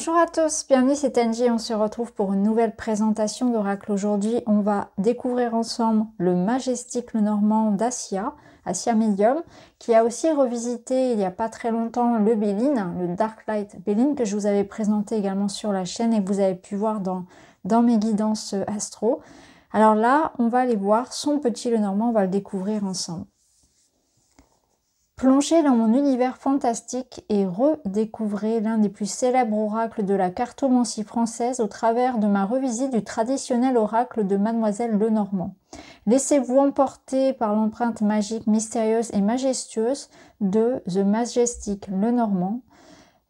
Bonjour à tous, bienvenue, c'est Angie, on se retrouve pour une nouvelle présentation d'oracle. Aujourd'hui, on va découvrir ensemble le Majestic Lenormand d'Assia, Assia Medium, qui a aussi revisité il n'y a pas très longtemps le Béline, le Dark Light Béline, que je vous avais présenté également sur la chaîne et que vous avez pu voir dans mes guidances astro. Alors là, on va aller voir son petit Lenormand, on va le découvrir ensemble. Plongez dans mon univers fantastique et redécouvrez l'un des plus célèbres oracles de la cartomancie française au travers de ma revisite du traditionnel oracle de Mademoiselle Lenormand. Laissez-vous emporter par l'empreinte magique, mystérieuse et majestueuse de The Majestic Lenormand,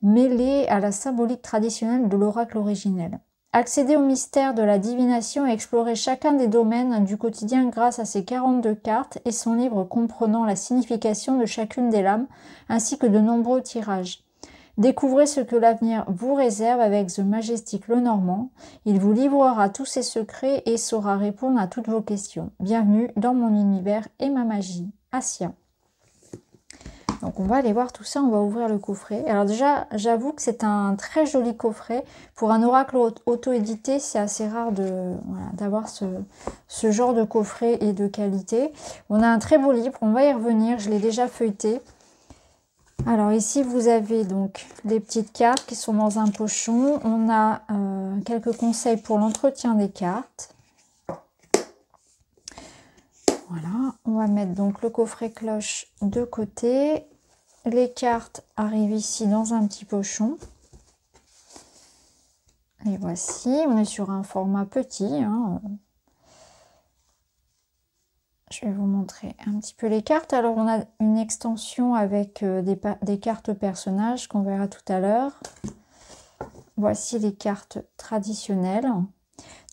mêlée à la symbolique traditionnelle de l'oracle originel. Accédez au mystère de la divination et explorez chacun des domaines du quotidien grâce à ses 42 cartes et son livre comprenant la signification de chacune des lames, ainsi que de nombreux tirages. Découvrez ce que l'avenir vous réserve avec The Majestic Lenormand. Il vous livrera tous ses secrets et saura répondre à toutes vos questions. Bienvenue dans mon univers et ma magie. Assia. Donc on va aller voir tout ça, on va ouvrir le coffret. Alors déjà, j'avoue que c'est un très joli coffret. Pour un oracle auto-édité, c'est assez rare d'avoir ce genre de coffret et de qualité. On a un très beau livre, on va y revenir, je l'ai déjà feuilleté. Alors ici, vous avez donc les petites cartes qui sont dans un pochon. On a quelques conseils pour l'entretien des cartes. Voilà, on va mettre donc le coffret cloche de côté. Les cartes arrivent ici dans un petit pochon. Et voici, on est sur un format petit. Hein. Je vais vous montrer un petit peu les cartes. Alors, on a une extension avec des cartes personnages qu'on verra tout à l'heure. Voici les cartes traditionnelles.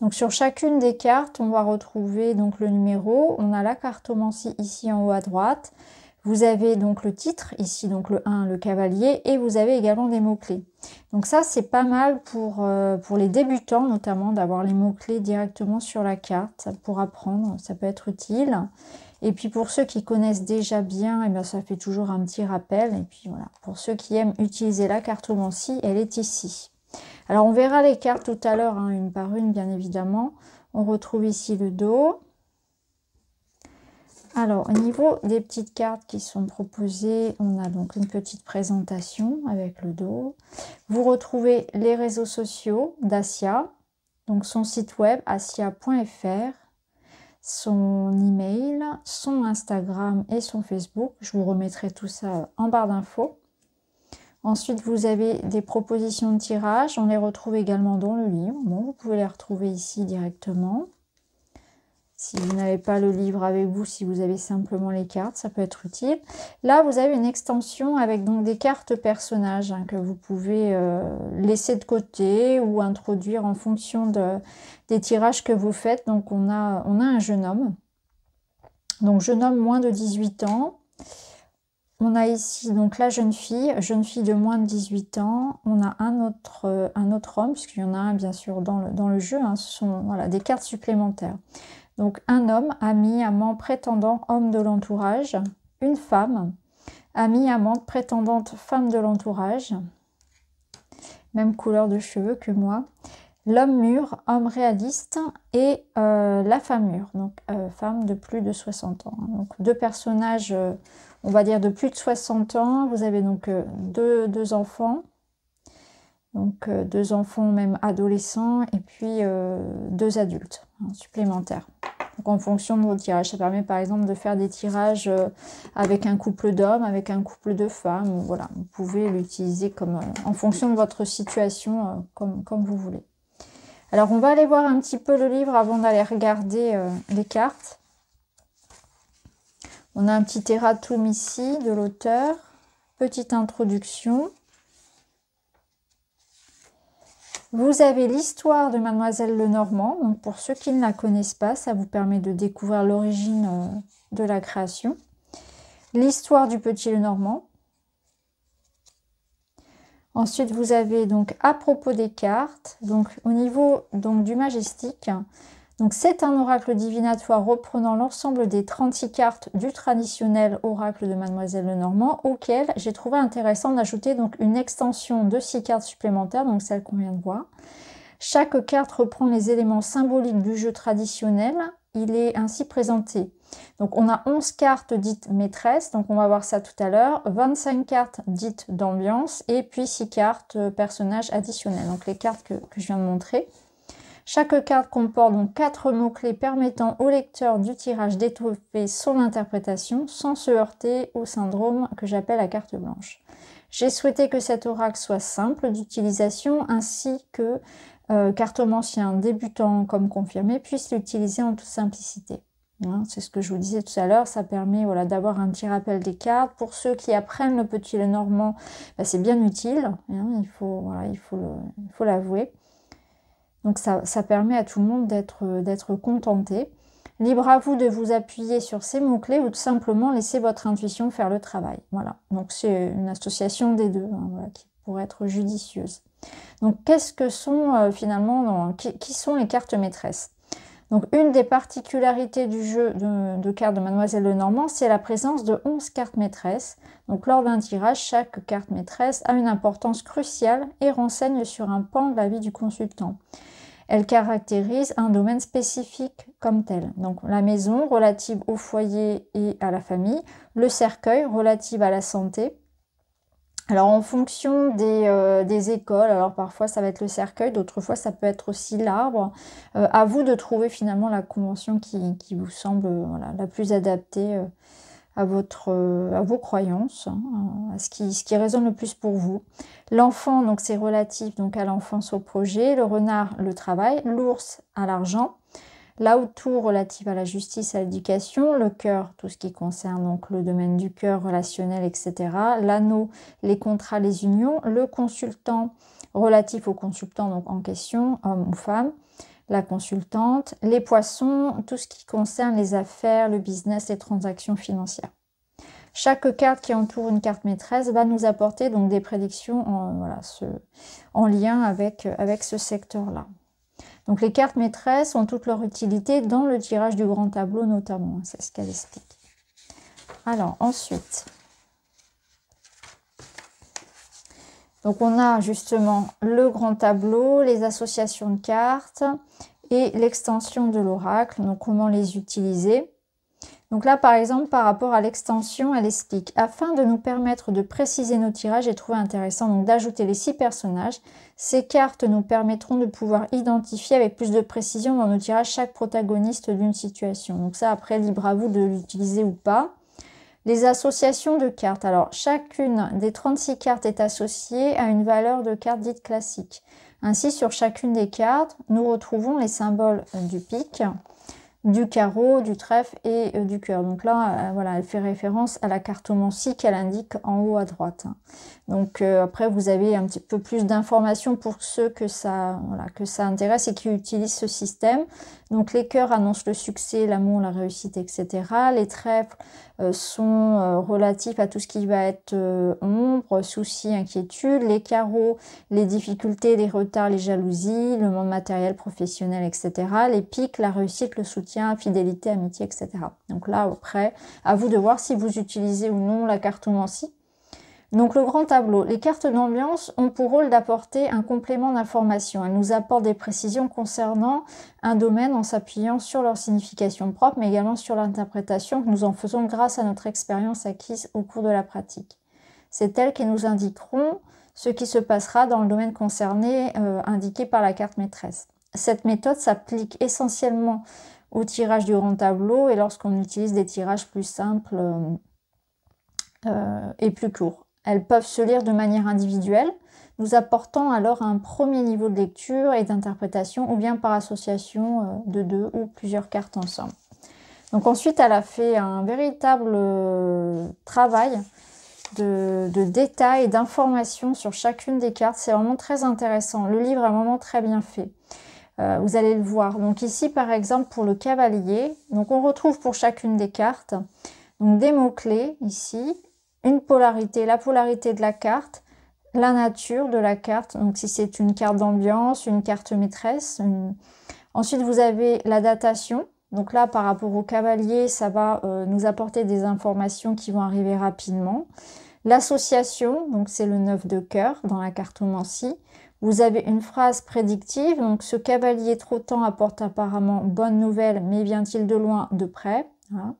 Donc, sur chacune des cartes, on va retrouver donc le numéro. On a la cartomancie ici en haut à droite. Vous avez donc le titre, ici donc le 1, le cavalier, et vous avez également des mots-clés. Donc ça, c'est pas mal pour les débutants, notamment, d'avoir les mots-clés directement sur la carte pour apprendre, ça peut être utile. Et puis pour ceux qui connaissent déjà bien, eh bien, ça fait toujours un petit rappel. Et puis voilà, pour ceux qui aiment utiliser la cartomancie, elle est ici. Alors on verra les cartes tout à l'heure, hein, une par une, bien évidemment. On retrouve ici le dos. Alors, au niveau des petites cartes qui sont proposées, on a donc une petite présentation avec le dos. Vous retrouvez les réseaux sociaux d'Assia, donc son site web assia.fr, son email, son Instagram et son Facebook. Je vous remettrai tout ça en barre d'infos. Ensuite, vous avez des propositions de tirage. On les retrouve également dans le livre. Bon, vous pouvez les retrouver ici directement. Si vous n'avez pas le livre avec vous, si vous avez simplement les cartes, ça peut être utile. Là, vous avez une extension avec donc des cartes personnages hein, que vous pouvez laisser de côté ou introduire en fonction des tirages que vous faites. Donc, on a un jeune homme. Donc, jeune homme moins de 18 ans. On a ici donc la jeune fille de moins de 18 ans. On a un autre homme, puisqu'il y en a un bien sûr dans le jeu. Hein, ce sont voilà, des cartes supplémentaires. Donc un homme, ami, amant, prétendant, homme de l'entourage. Une femme, amie, amante, prétendante, femme de l'entourage. Même couleur de cheveux que moi. L'homme mûr, homme réaliste. Et la femme mûre, donc femme de plus de 60 ans. Donc deux personnages, on va dire de plus de 60 ans. Vous avez donc deux enfants. Donc deux enfants même adolescents et puis deux adultes hein, supplémentaires. Donc en fonction de vos tirages, ça permet par exemple de faire des tirages avec un couple d'hommes, avec un couple de femmes. Voilà, vous pouvez l'utiliser comme en fonction de votre situation, comme vous voulez. Alors on va aller voir un petit peu le livre avant d'aller regarder les cartes. On a un petit erratum ici de l'auteur, petite introduction. Vous avez l'histoire de Mademoiselle Lenormand. Donc pour ceux qui ne la connaissent pas, ça vous permet de découvrir l'origine de la création. L'histoire du petit Lenormand. Ensuite, vous avez donc à propos des cartes. Donc au niveau donc, du Majestic, Donc c'est un oracle divinatoire reprenant l'ensemble des 36 cartes du traditionnel oracle de Mademoiselle Lenormand, auquel j'ai trouvé intéressant d'ajouter donc une extension de 6 cartes supplémentaires, donc celle qu'on vient de voir. Chaque carte reprend les éléments symboliques du jeu traditionnel. Il est ainsi présenté. Donc on a 11 cartes dites maîtresses, donc on va voir ça tout à l'heure, 25 cartes dites d'ambiance et puis 6 cartes personnages additionnels, donc les cartes que je viens de montrer. Chaque carte comporte donc 4 mots-clés permettant au lecteur du tirage d'étoffer son interprétation sans se heurter au syndrome que j'appelle la carte blanche. J'ai souhaité que cet oracle soit simple d'utilisation ainsi que cartomancien débutant comme confirmé puisse l'utiliser en toute simplicité. Hein, c'est ce que je vous disais tout à l'heure, ça permet voilà, d'avoir un petit rappel des cartes. Pour ceux qui apprennent le petit Lenormand, bah, c'est bien utile, hein, il faut l'avouer. Donc ça permet à tout le monde d'être contenté. Libre à vous de vous appuyer sur ces mots-clés ou tout simplement laisser votre intuition faire le travail. Voilà, donc c'est une association des deux hein, voilà, qui pourrait être judicieuse. Donc qu'est-ce que sont finalement, qui sont les cartes maîtresses? Donc une des particularités du jeu de cartes de Mademoiselle Lenormand, c'est la présence de 11 cartes maîtresses. Donc lors d'un tirage, chaque carte maîtresse a une importance cruciale et renseigne sur un pan de la vie du consultant. Elle caractérise un domaine spécifique comme tel. Donc la maison relative au foyer et à la famille, le cercueil relatif à la santé. Alors en fonction des écoles, alors parfois ça va être le cercueil, d'autres fois ça peut être aussi l'arbre. À vous de trouver finalement la convention qui vous semble voilà, la plus adaptée à vos croyances, hein, à ce qui résonne le plus pour vous. L'enfant, donc c'est relatif donc à l'enfance, au projet. Le renard, le travail. L'ours, à l'argent. L'auto, relative à la justice, à l'éducation. Le cœur, tout ce qui concerne donc le domaine du cœur, relationnel, etc. L'anneau, les contrats, les unions. Le consultant, relatif au consultant donc en question, homme ou femme. La consultante, les poissons, tout ce qui concerne les affaires, le business, les transactions financières. Chaque carte qui entoure une carte maîtresse va nous apporter donc des prédictions en lien avec ce secteur-là. Donc les cartes maîtresses ont toute leur utilité dans le tirage du grand tableau notamment, c'est ce qu'elle explique. Alors ensuite, donc on a justement le grand tableau, les associations de cartes et l'extension de l'oracle, donc comment les utiliser. Donc là par exemple par rapport à l'extension, elle explique: afin de nous permettre de préciser nos tirages, j'ai trouvé intéressant donc d'ajouter les 6 personnages. Ces cartes nous permettront de pouvoir identifier avec plus de précision dans nos tirages chaque protagoniste d'une situation. Donc ça après libre à vous de l'utiliser ou pas. Les associations de cartes. Alors, chacune des 36 cartes est associée à une valeur de carte dite classique. Ainsi, sur chacune des cartes, nous retrouvons les symboles du pic, du carreau, du trèfle et du cœur. Donc là, voilà, elle fait référence à la cartomancie qu'elle indique en haut à droite. Donc après, vous avez un petit peu plus d'informations pour ceux que ça intéresse et qui utilisent ce système. Donc les cœurs annoncent le succès, l'amour, la réussite, etc. Les trèfles sont relatifs à tout ce qui va être ombre, soucis, inquiétude. Les carreaux, les difficultés, les retards, les jalousies, le monde matériel, professionnel, etc. Les pics, la réussite, le soutien, fidélité, amitié, etc. Donc là, après, à vous de voir si vous utilisez ou non la cartomancie. Donc le grand tableau, les cartes d'ambiance ont pour rôle d'apporter un complément d'information. Elles nous apportent des précisions concernant un domaine en s'appuyant sur leur signification propre, mais également sur l'interprétation que nous en faisons grâce à notre expérience acquise au cours de la pratique. C'est elles qui nous indiqueront ce qui se passera dans le domaine concerné indiqué par la carte maîtresse. Cette méthode s'applique essentiellement au tirage du grand tableau et lorsqu'on utilise des tirages plus simples et plus courts. Elles peuvent se lire de manière individuelle, nous apportant alors un premier niveau de lecture et d'interprétation, ou bien par association de 2 ou plusieurs cartes ensemble. Donc ensuite, elle a fait un véritable travail de détails et d'informations sur chacune des cartes. C'est vraiment très intéressant. Le livre est vraiment très bien fait. Vous allez le voir. Donc ici, par exemple, pour le cavalier, donc on retrouve pour chacune des cartes donc des mots-clés ici, une polarité, la polarité de la carte, la nature de la carte, donc si c'est une carte d'ambiance, une carte maîtresse, Ensuite, vous avez la datation. Donc là, par rapport au cavalier, ça va nous apporter des informations qui vont arriver rapidement. L'association, donc c'est le 9 de cœur dans la cartomancie. Vous avez une phrase prédictive, donc ce cavalier trottant apporte apparemment bonne nouvelle, mais vient-il de loin, de près? Voilà.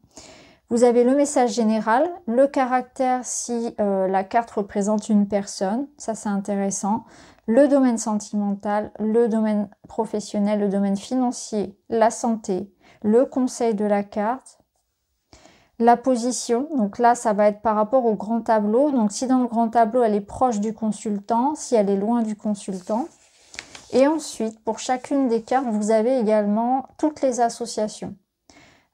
Vous avez le message général, le caractère si la carte représente une personne, ça c'est intéressant, le domaine sentimental, le domaine professionnel, le domaine financier, la santé, le conseil de la carte, la position, donc là ça va être par rapport au grand tableau, donc si dans le grand tableau elle est proche du consultant, si elle est loin du consultant. Et ensuite, pour chacune des cartes, vous avez également toutes les associations.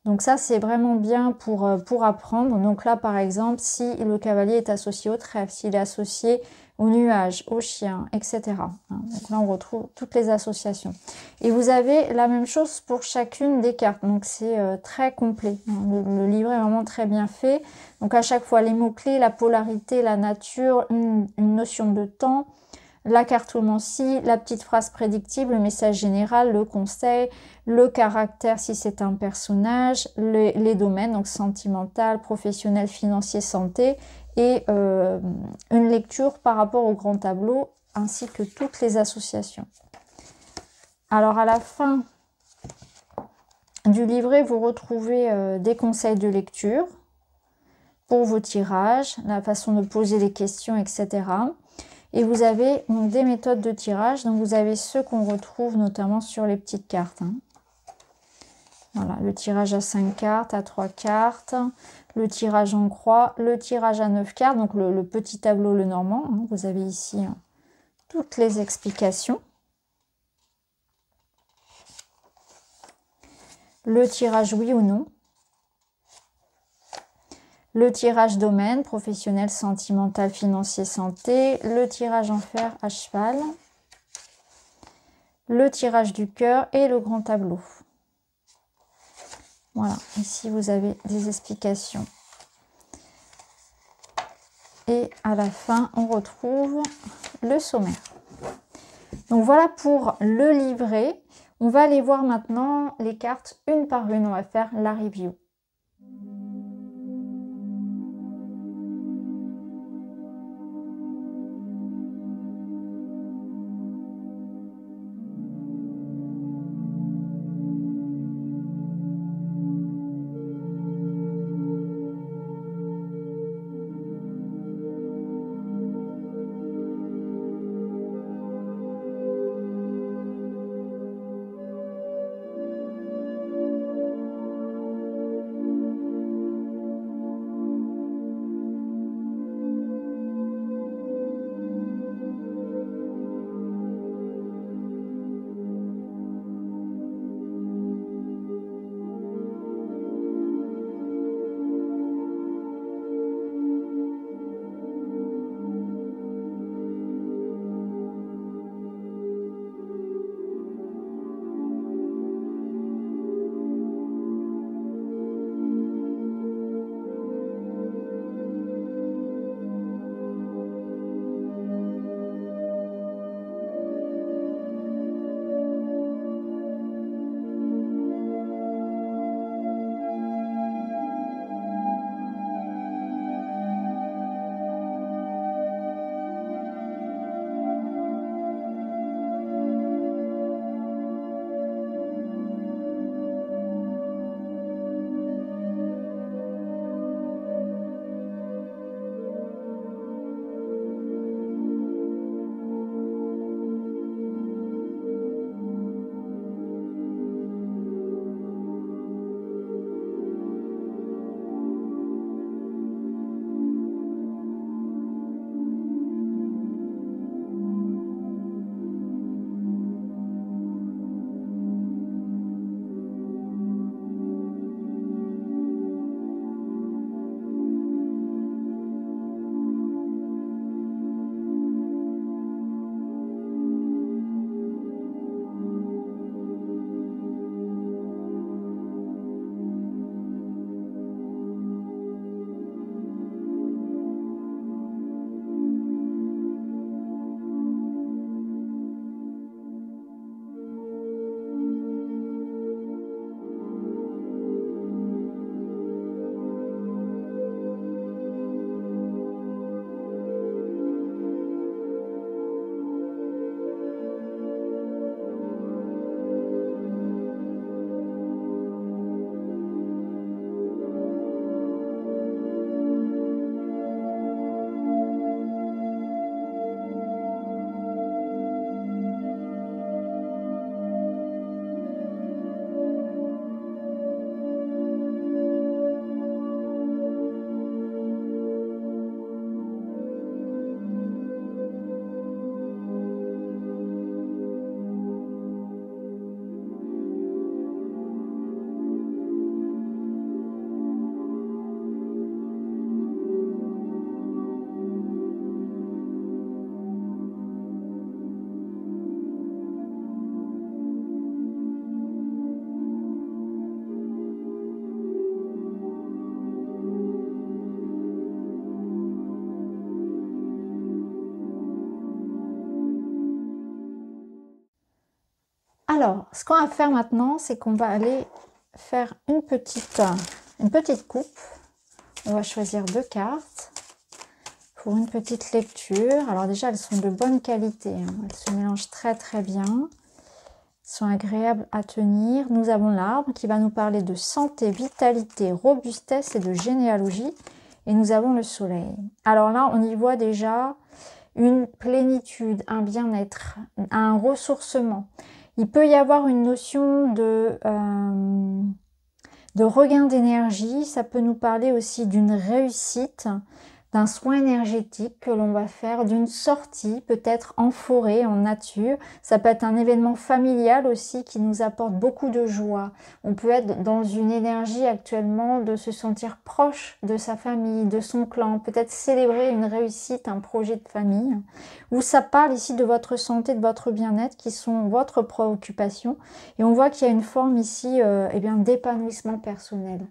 Donc ça, c'est vraiment bien pour apprendre. Donc là, par exemple, si le cavalier est associé au trèfle, s'il est associé au nuage, au chien, etc. Donc là, on retrouve toutes les associations. Et vous avez la même chose pour chacune des cartes. Donc c'est très complet. Le livret est vraiment très bien fait. Donc à chaque fois, les mots-clés, la polarité, la nature, une notion de temps, la cartomancie, la petite phrase prédictive, le message général, le conseil, le caractère si c'est un personnage, les domaines, donc sentimental, professionnel, financier, santé, et une lecture par rapport au grand tableau, ainsi que toutes les associations. Alors à la fin du livret, vous retrouvez des conseils de lecture pour vos tirages, la façon de poser les questions, etc. Et vous avez donc des méthodes de tirage. Donc vous avez ceux qu'on retrouve notamment sur les petites cartes. Voilà, le tirage à 5 cartes, à 3 cartes, le tirage en croix, le tirage à 9 cartes, donc le petit tableau le normand. Vous avez ici toutes les explications. Le tirage oui ou non. Le tirage domaine, professionnel, sentimental, financier, santé. Le tirage en fer à cheval. Le tirage du cœur et le grand tableau. Voilà, ici vous avez des explications. Et à la fin, on retrouve le sommaire. Donc voilà pour le livret. On va aller voir maintenant les cartes une par une. On va faire la review. Alors, ce qu'on va faire maintenant, c'est qu'on va aller faire une petite coupe. On va choisir 2 cartes pour une petite lecture. Alors déjà, elles sont de bonne qualité, hein. Elles se mélangent très très bien. Elles sont agréables à tenir. Nous avons l'arbre qui va nous parler de santé, vitalité, robustesse et de généalogie. Et nous avons le soleil. Alors là, on y voit déjà une plénitude, un bien-être, un ressourcement. Il peut y avoir une notion de regain d'énergie. Ça peut nous parler aussi d'une réussite, d'un soin énergétique que l'on va faire, d'une sortie peut-être en forêt, en nature. Ça peut être un événement familial aussi qui nous apporte beaucoup de joie. On peut être dans une énergie actuellement de se sentir proche de sa famille, de son clan, peut-être célébrer une réussite, un projet de famille. Ou ça parle ici de votre santé, de votre bien-être qui sont votre préoccupation. Et on voit qu'il y a une forme ici eh bien, d'épanouissement personnel.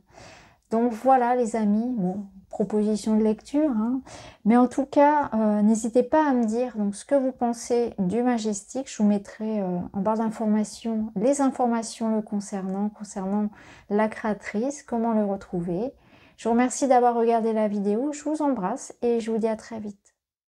Donc voilà les amis, bon, proposition de lecture, hein. Mais en tout cas, n'hésitez pas à me dire donc, ce que vous pensez du Majestic. Je vous mettrai en barre d'informations les informations le concernant la créatrice, comment le retrouver. Je vous remercie d'avoir regardé la vidéo, je vous embrasse et je vous dis à très vite.